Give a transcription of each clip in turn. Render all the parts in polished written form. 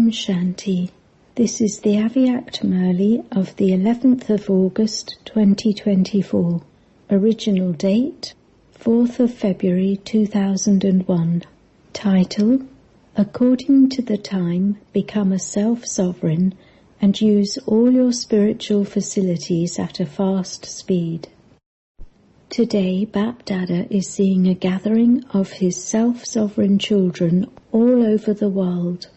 Om Shanti. This is the Avyakt Murli of the 11th of August 2024. Original date 4th of February 2001. Title: According to the Time, become a self-sovereign and use all your spiritual facilities at a fast speed. Today, Bap Dada is seeing a gathering of his self-sovereign children all over the world.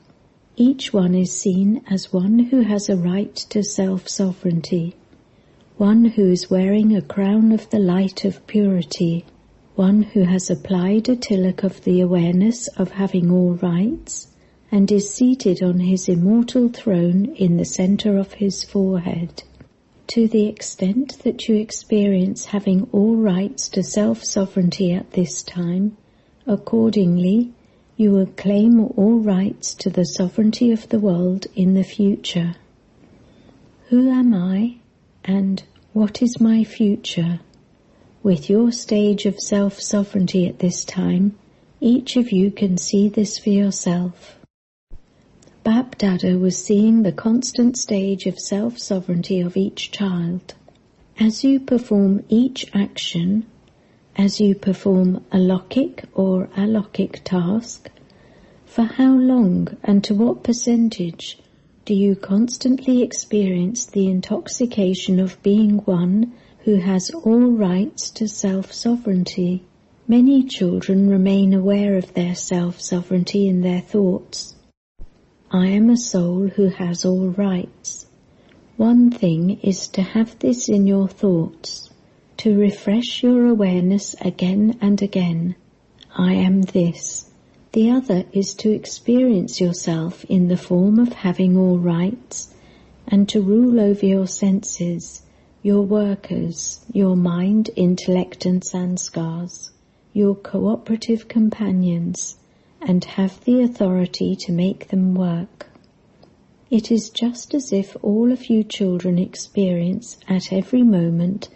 Each one is seen as one who has a right to self-sovereignty, one who is wearing a crown of the light of purity, one who has applied a tilak of the awareness of having all rights, and is seated on his immortal throne in the center of his forehead. To the extent that you experience having all rights to self-sovereignty at this time, accordingly, you will claim all rights to the sovereignty of the world in the future. Who am I, and what is my future? With your stage of self-sovereignty at this time, each of you can see this for yourself. Bap Dada was seeing the constant stage of self-sovereignty of each child. As you perform each action, as you perform a lokik or alokik task, for how long and to what percentage do you constantly experience the intoxication of being one who has all rights to self-sovereignty? Many children remain aware of their self-sovereignty in their thoughts. I am a soul who has all rights. One thing is to have this in your thoughts, to refresh your awareness again and again. I am this. The other is to experience yourself in the form of having all rights and to rule over your senses, your workers, your mind, intellect and sanskars, your cooperative companions, and have the authority to make them work. It is just as if all of you children experience at every moment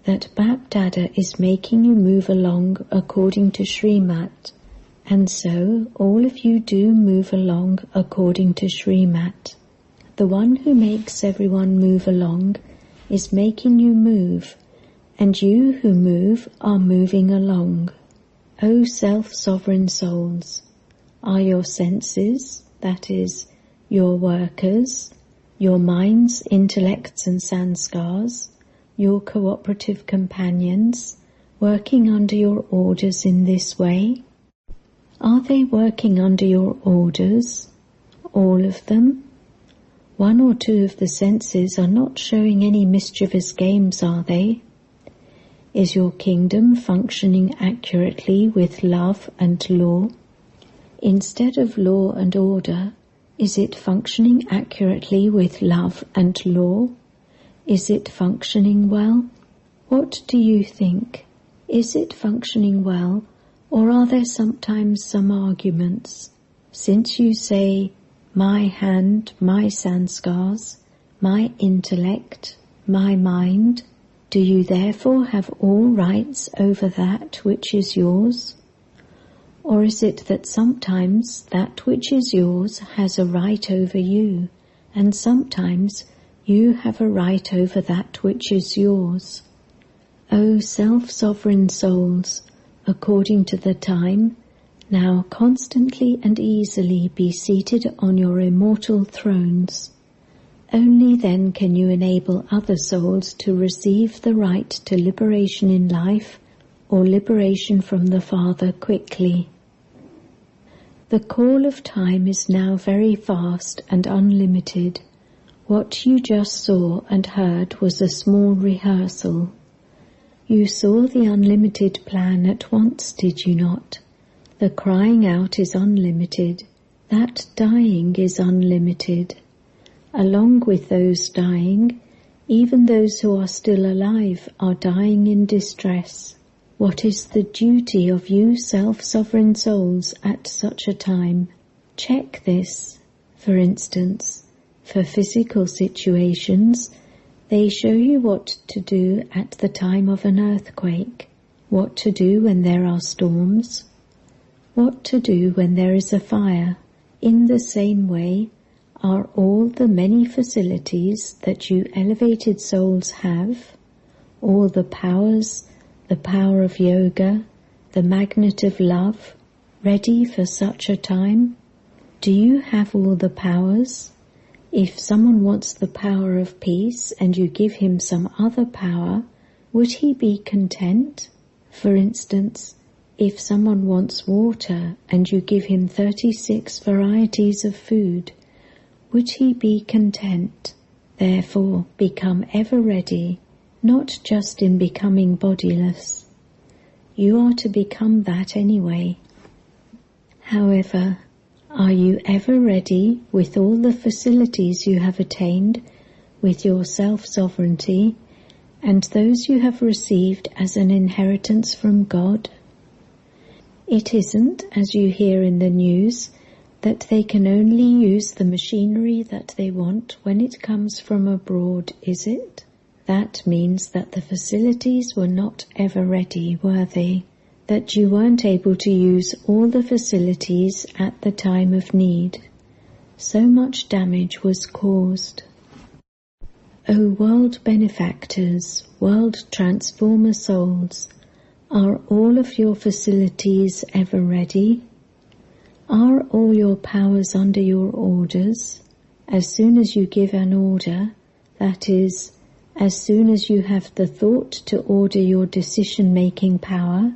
that Bap Dada is making you move along according to Srimat, and so all of you do move along according to Srimat. The one who makes everyone move along is making you move, and you who move are moving along. O self-sovereign souls, are your senses, that is, your workers, your minds, intellects and sanskars, your cooperative companions, working under your orders in this way? Are they working under your orders? All of them? One or two of the senses are not showing any mischievous games, are they? Is your kingdom functioning accurately with love and law? Instead of law and order, is it functioning accurately with love and law? Is it functioning well? What do you think? Is it functioning well, or are there sometimes some arguments? Since you say, my hand, my sanskars, my intellect, my mind, do you therefore have all rights over that which is yours? Or is it that sometimes that which is yours has a right over you, and sometimes you have a right over that which is yours? O self-sovereign souls, according to the time, now constantly and easily be seated on your immortal thrones. Only then can you enable other souls to receive the right to liberation in life or liberation from the Father quickly. The call of time is now very vast and unlimited. What you just saw and heard was a small rehearsal. You saw the unlimited plan at once, did you not? The crying out is unlimited. That dying is unlimited. Along with those dying, even those who are still alive are dying in distress. What is the duty of you self-sovereign souls at such a time? Check this. For instance, for physical situations, they show you what to do at the time of an earthquake, what to do when there are storms, what to do when there is a fire. In the same way, are all the many facilities that you elevated souls have, all the powers, the power of yoga, the magnet of love, ready for such a time? Do you have all the powers? If someone wants the power of peace and you give him some other power, would he be content? For instance, if someone wants water and you give him 36 varieties of food, would he be content? Therefore, become ever ready, not just in becoming bodiless. You are to become that anyway. However, are you ever ready with all the facilities you have attained, with your self-sovereignty, and those you have received as an inheritance from God? It isn't, as you hear in the news, that they can only use the machinery that they want when it comes from abroad, is it? That means that the facilities were not ever ready, were they? That you weren't able to use all the facilities at the time of need. So much damage was caused. O world benefactors, world transformer souls, are all of your facilities ever ready? Are all your powers under your orders? As soon as you give an order, that is, as soon as you have the thought to order your decision-making power,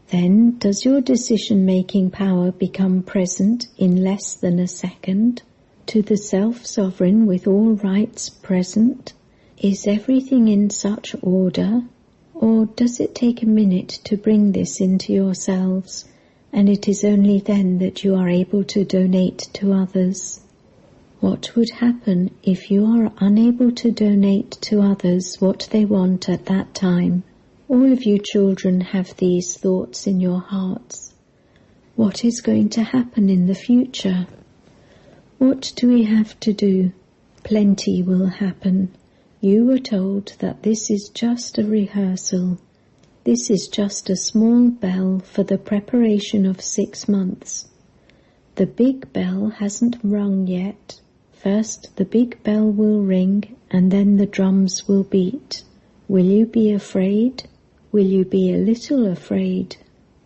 then does your decision-making power become present in less than a second? To the self-sovereign with all rights present, is everything in such order? Or does it take a minute to bring this into yourselves, and it is only then that you are able to donate to others? What would happen if you are unable to donate to others what they want at that time? All of you children have these thoughts in your hearts. What is going to happen in the future? What do we have to do? Plenty will happen. You were told that this is just a rehearsal. This is just a small bell for the preparation of 6 months. The big bell hasn't rung yet. First the big bell will ring and then the drums will beat. Will you be afraid? Will you be a little afraid?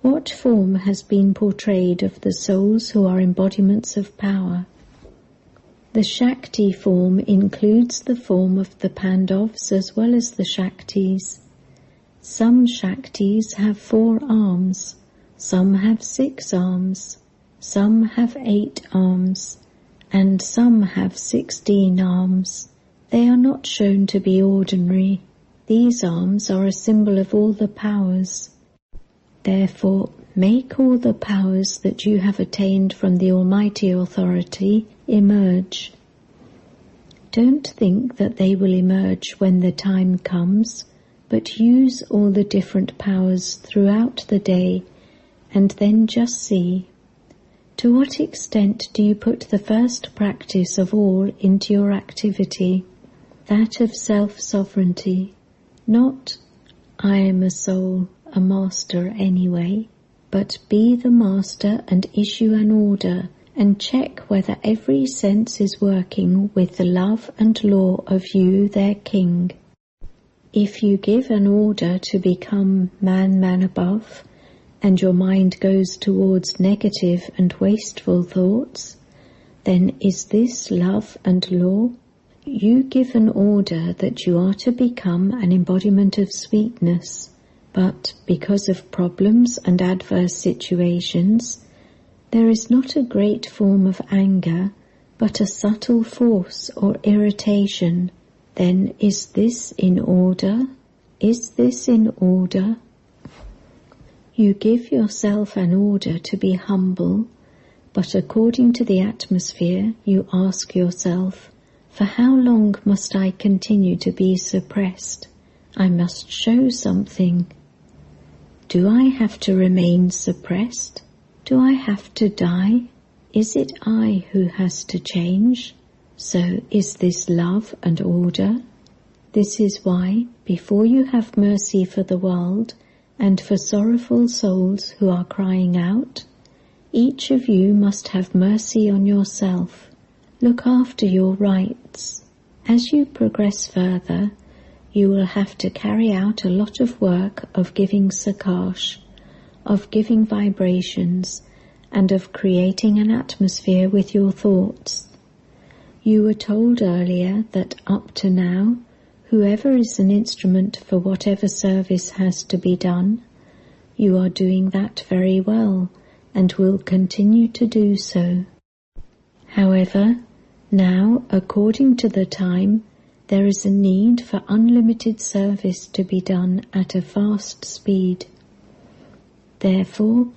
What form has been portrayed of the souls who are embodiments of power? The Shakti form includes the form of the Pandavas as well as the Shaktis. Some Shaktis have 4 arms, some have 6 arms, some have 8 arms, and some have 16 arms. They are not shown to be ordinary. These arms are a symbol of all the powers. Therefore, make all the powers that you have attained from the Almighty Authority emerge. Don't think that they will emerge when the time comes, but use all the different powers throughout the day, and then just see. To what extent do you put the first practice of all into your activity, that of self-sovereignty? Not, I am a soul, a master anyway, but be the master and issue an order and check whether every sense is working with the love and law of you, their king. If you give an order to become man above, and your mind goes towards negative and wasteful thoughts, then is this love and law? You give an order that you are to become an embodiment of sweetness, but because of problems and adverse situations, there is not a great form of anger, but a subtle force or irritation. Then is this in order? Is this in order? You give yourself an order to be humble, but according to the atmosphere you ask yourself, for how long must I continue to be suppressed? I must show something. Do I have to remain suppressed? Do I have to die? Is it I who has to change? So is this love and order? This is why, before you have mercy for the world and for sorrowful souls who are crying out, each of you must have mercy on yourself. Look after your rights. As you progress further, you will have to carry out a lot of work of giving sakash, of giving vibrations, and of creating an atmosphere with your thoughts. You were told earlier that up to now, whoever is an instrument for whatever service has to be done, you are doing that very well and will continue to do so. However, now, according to the time, there is a need for unlimited service to be done at a fast speed. Therefore,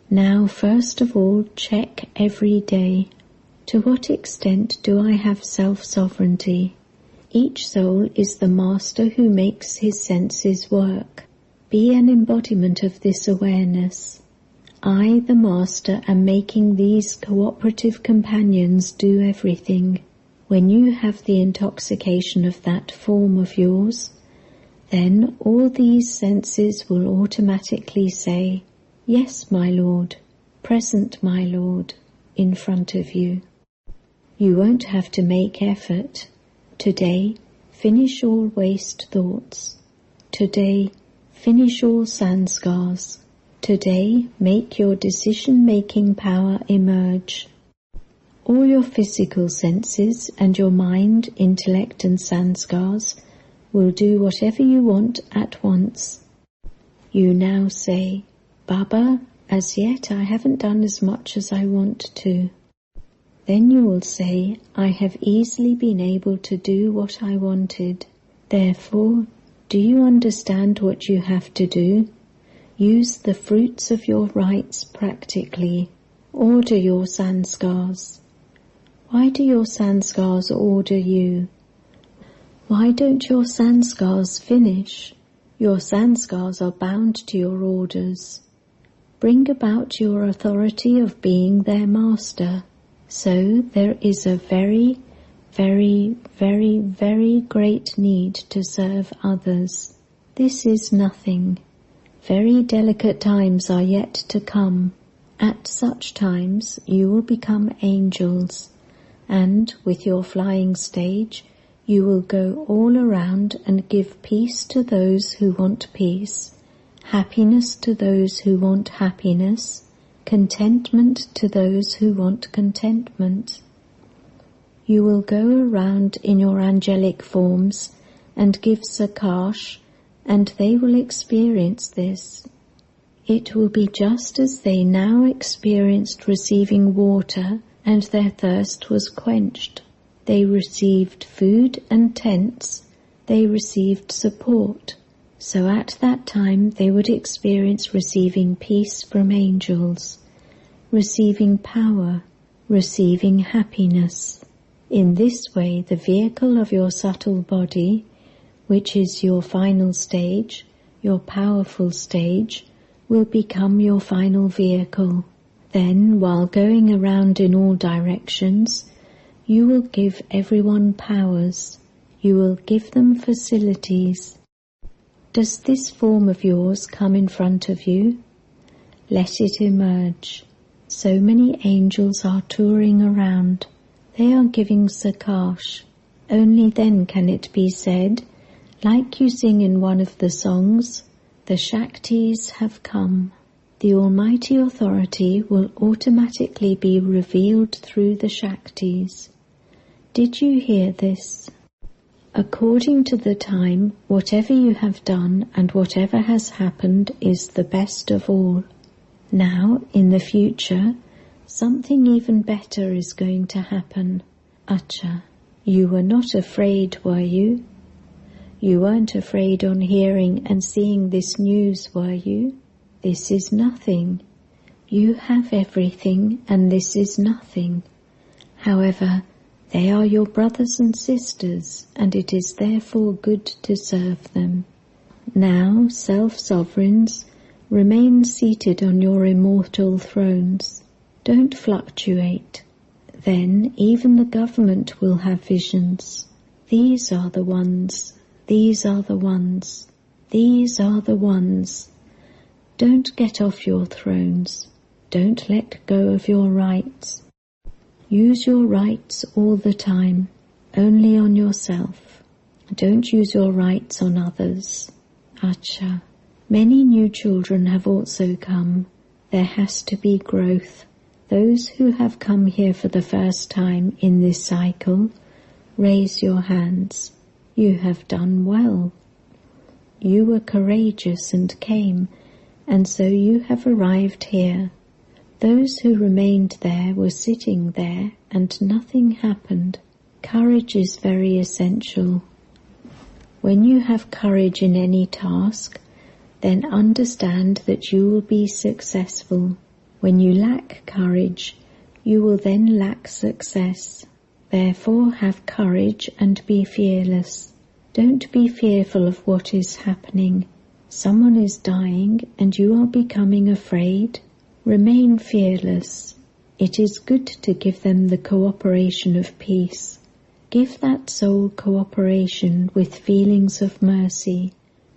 now first of all check every day, to what extent do I have self-sovereignty? Each soul is the master who makes his senses work. Be an embodiment of this awareness. I, the master, am making these cooperative companions do everything. When you have the intoxication of that form of yours, then all these senses will automatically say, "Yes, my Lord, present, my Lord," in front of you. You won't have to make effort. Today, finish all waste thoughts. Today, finish all sanskars. Today, make your decision-making power emerge. All your physical senses and your mind, intellect and sanskars will do whatever you want at once. You now say, "Baba, as yet I haven't done as much as I want to." Then you will say, "I have easily been able to do what I wanted. Therefore, do you understand what you have to do? Use the fruits of your rights practically. Order your sanskars." Why do your sanskars order you? Why don't your sanskars finish? Your sanskars are bound to your orders. Bring about your authority of being their master. So there is a very, very, very, very great need to serve others. This is nothing. Very delicate times are yet to come. At such times you will become angels, and with your flying stage you will go all around and give peace to those who want peace, happiness to those who want happiness, contentment to those who want contentment. You will go around in your angelic forms and give sakash, and they will experience this. It will be just as they now experienced receiving water and their thirst was quenched. They received food and tents. They received support. So at that time they would experience receiving peace from angels, receiving power, receiving happiness. In this way the vehicle of your subtle body, which is your final stage, your powerful stage, will become your final vehicle. Then, while going around in all directions, you will give everyone powers. You will give them facilities. Does this form of yours come in front of you? Let it emerge. So many angels are touring around. They are giving sakash. Only then can it be said, like you sing in one of the songs, "The Shaktis have come." The Almighty Authority will automatically be revealed through the Shaktis. Did you hear this? According to the time, whatever you have done and whatever has happened is the best of all. Now, in the future, something even better is going to happen. Acha, you were not afraid, were you? You weren't afraid on hearing and seeing this news, were you? This is nothing. You have everything, and this is nothing. However, they are your brothers and sisters, and it is therefore good to serve them. Now, self-sovereigns, remain seated on your immortal thrones. Don't fluctuate. Then even the government will have visions. These are the ones. These are the ones. These are the ones. Don't get off your thrones. Don't let go of your rights. Use your rights all the time, only on yourself. Don't use your rights on others. Acha. Many new children have also come. There has to be growth. Those who have come here for the first time in this cycle, raise your hands. You have done well. You were courageous and came, and so you have arrived here. Those who remained there were sitting there and nothing happened. Courage is very essential. When you have courage in any task, then understand that you will be successful. When you lack courage, you will then lack success. Therefore have courage and be fearless. Don't be fearful of what is happening. Someone is dying and you are becoming afraid. Remain fearless. It is good to give them the cooperation of peace. Give that soul cooperation with feelings of mercy.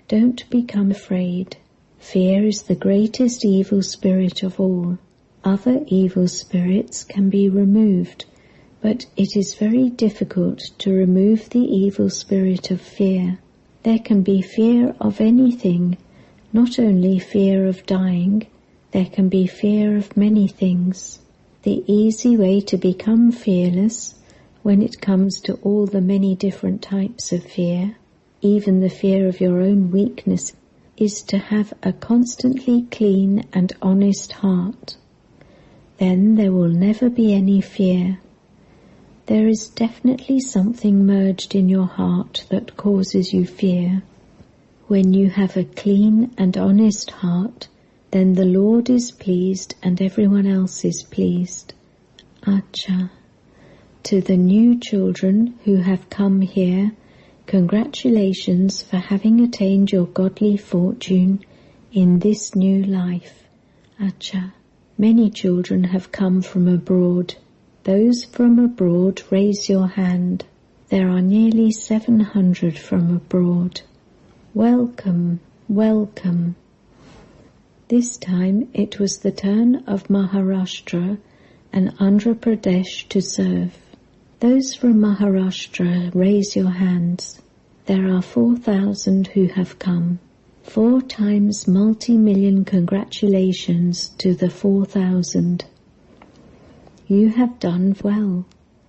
Don't become afraid. Fear is the greatest evil spirit of all. Other evil spirits can be removed, but it is very difficult to remove the evil spirit of fear. There can be fear of anything, not only fear of dying. There can be fear of many things. The easy way to become fearless, when it comes to all the many different types of fear, even the fear of your own weakness, is to have a constantly clean and honest heart. Then there will never be any fear. There is definitely something merged in your heart that causes you fear. When you have a clean and honest heart, then the Lord is pleased and everyone else is pleased. Acha. To the new children who have come here, congratulations for having attained your godly fortune in this new life. Acha. Many children have come from abroad. Those from abroad, raise your hand. There are nearly 700 from abroad. Welcome, welcome. This time it was the turn of Maharashtra and Andhra Pradesh to serve. Those from Maharashtra, raise your hands. There are 4,000 who have come. 4 times multi-million congratulations to the 4,000. You have done well.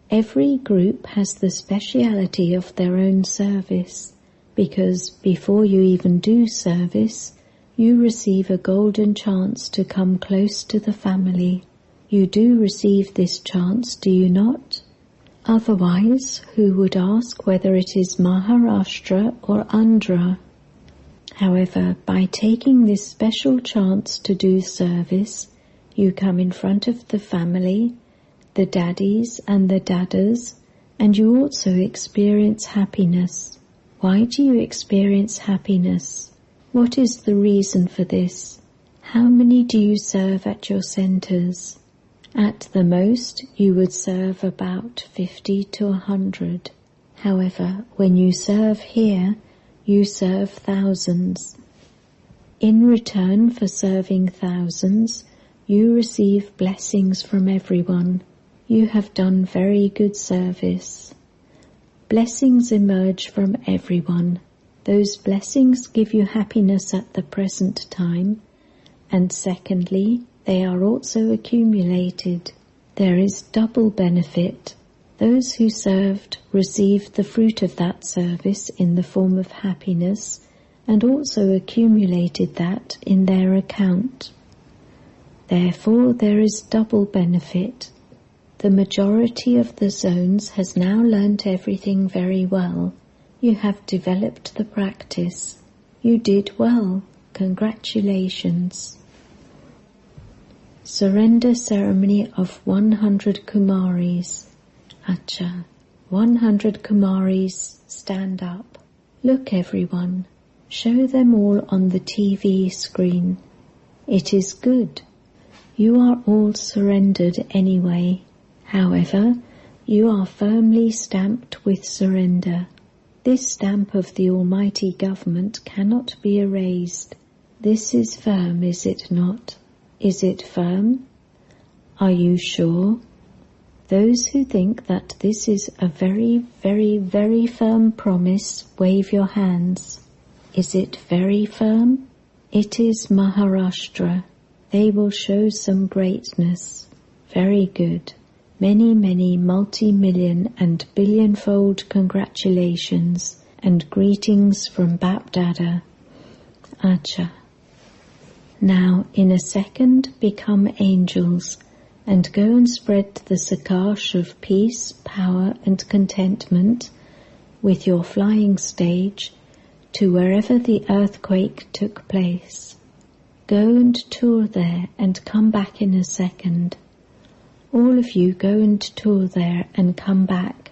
Every group has the speciality of their own service, because before you even do service, you receive a golden chance to come close to the family. You do receive this chance, do you not? Otherwise, who would ask whether it is Maharashtra or Andhra? However, by taking this special chance to do service, you come in front of the family, the daddies and the dadas, and you also experience happiness. Why do you experience happiness? What is the reason for this? How many do you serve at your centers? At the most, you would serve about 50 to 100. However, when you serve here, you serve thousands. In return for serving thousands, you receive blessings from everyone. You have done very good service. Blessings emerge from everyone. Those blessings give you happiness at the present time, and secondly, they are also accumulated. There is double benefit. Those who served received the fruit of that service in the form of happiness and also accumulated that in their account. Therefore, there is double benefit. The majority of the zones has now learnt everything very well. You have developed the practice. You did well. Congratulations. Surrender ceremony of 100 Kumaris. Acha. 100 Kumaris, stand up. Look everyone. Show them all on the TV screen. It is good. You are all surrendered anyway. However, you are firmly stamped with surrender. This stamp of the Almighty Government cannot be erased. This is firm, is it not? Is it firm? Are you sure? Those who think that this is a very, very, very firm promise, wave your hands. Is it very firm? It is Maharashtra. They will show some greatness. Very good. Many, many multi-million and billion-fold congratulations and greetings from Bap-Dada. Acha. Now, in a second, become angels and go and spread the sakash of peace, power and contentment with your flying stage to wherever the earthquake took place. Go and tour there and come back in a second. All of you go and tour there and come back.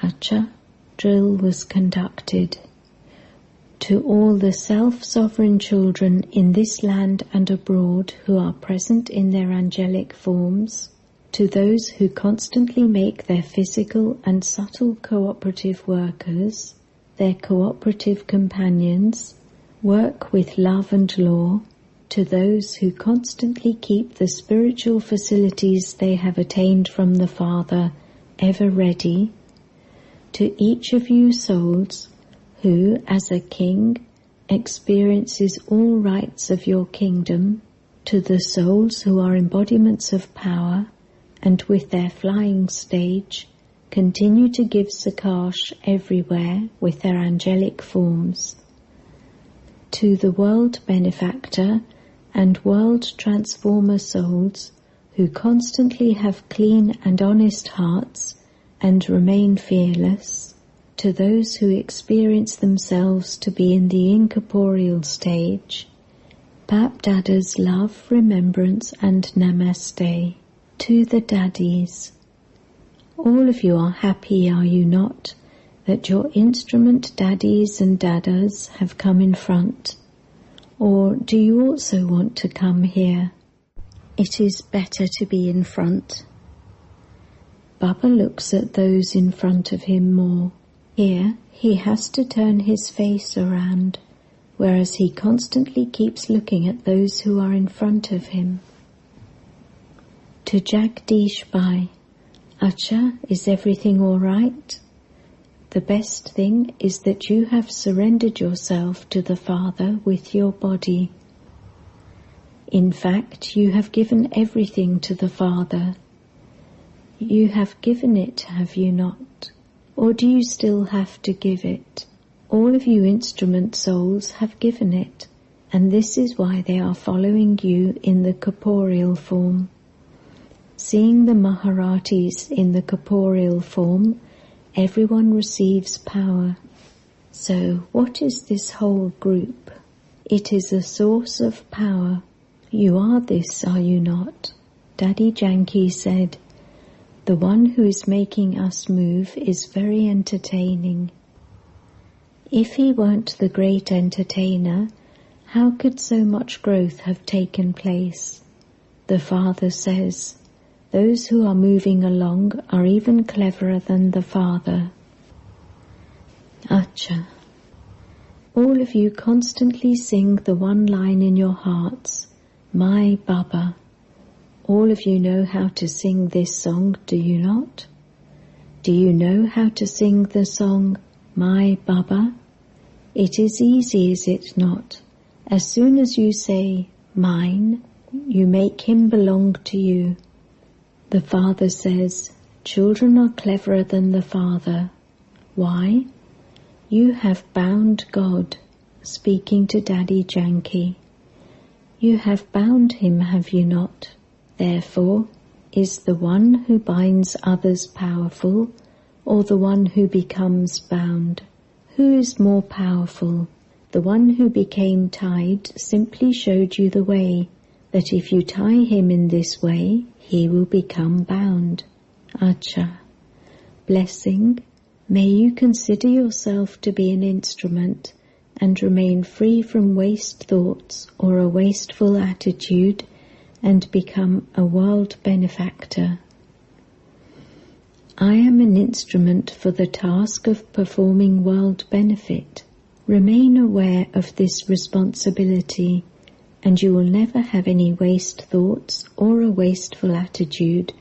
Acha, drill was conducted. To all the self-sovereign children in this land and abroad who are present in their angelic forms, to those who constantly make their physical and subtle cooperative workers, their cooperative companions, work with love and law, to those who constantly keep the spiritual facilities they have attained from the Father ever ready, to each of you souls who, as a king, experiences all rights of your kingdom, to the souls who are embodiments of power, and with their flying stage, continue to give sakash everywhere with their angelic forms. To the world benefactor and world transformer souls who constantly have clean and honest hearts and remain fearless, to those who experience themselves to be in the incorporeal stage, Bap-Dada's love, remembrance and namaste. To the daddies. All of you are happy, are you not, that your instrument daddies and dadas have come in front? Or do you also want to come here? It is better to be in front. Baba looks at those in front of him more. Here he has to turn his face around, whereas he constantly keeps looking at those who are in front of him. To Jagdish Bhai, Acha, is everything all right? The best thing is that you have surrendered yourself to the Father with your body. In fact, you have given everything to the Father. You have given it, have you not? Or do you still have to give it? All of you instrument souls have given it, and this is why they are following you in the corporeal form. Seeing the Maharatis in the corporeal form, everyone receives power. So what is this whole group? It is a source of power. You are this, are you not? Daddy Janki said, the one who is making us move is very entertaining. If he weren't the great entertainer, how could so much growth have taken place? The Father says, those who are moving along are even cleverer than the Father. Acha. All of you constantly sing the one line in your hearts, My Baba. All of you know how to sing this song, do you not? Do you know how to sing the song, My Baba? It is easy, is it not? As soon as you say, mine, you make him belong to you. The Father says, children are cleverer than the Father. Why? You have bound God, speaking to Daddy Janki. You have bound him, have you not? Therefore, is the one who binds others powerful, or the one who becomes bound? Who is more powerful? The one who became tied simply showed you the way, that if you tie him in this way, he will become bound. Acha. Blessing, may you consider yourself to be an instrument and remain free from waste thoughts or a wasteful attitude and become a world benefactor. I am an instrument for the task of performing world benefit. Remain aware of this responsibility, and you will never have any waste thoughts or a wasteful attitude,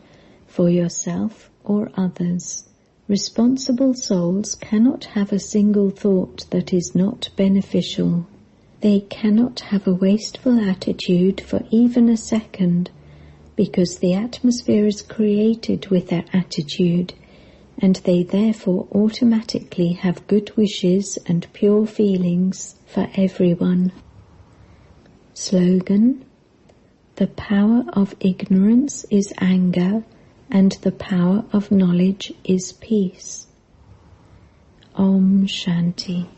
for yourself or others. Responsible souls cannot have a single thought that is not beneficial. They cannot have a wasteful attitude for even a second, because the atmosphere is created with their attitude, and they therefore automatically have good wishes and pure feelings for everyone. Slogan: the power of ignorance is anger, and the power of knowledge is peace. Om Shanti.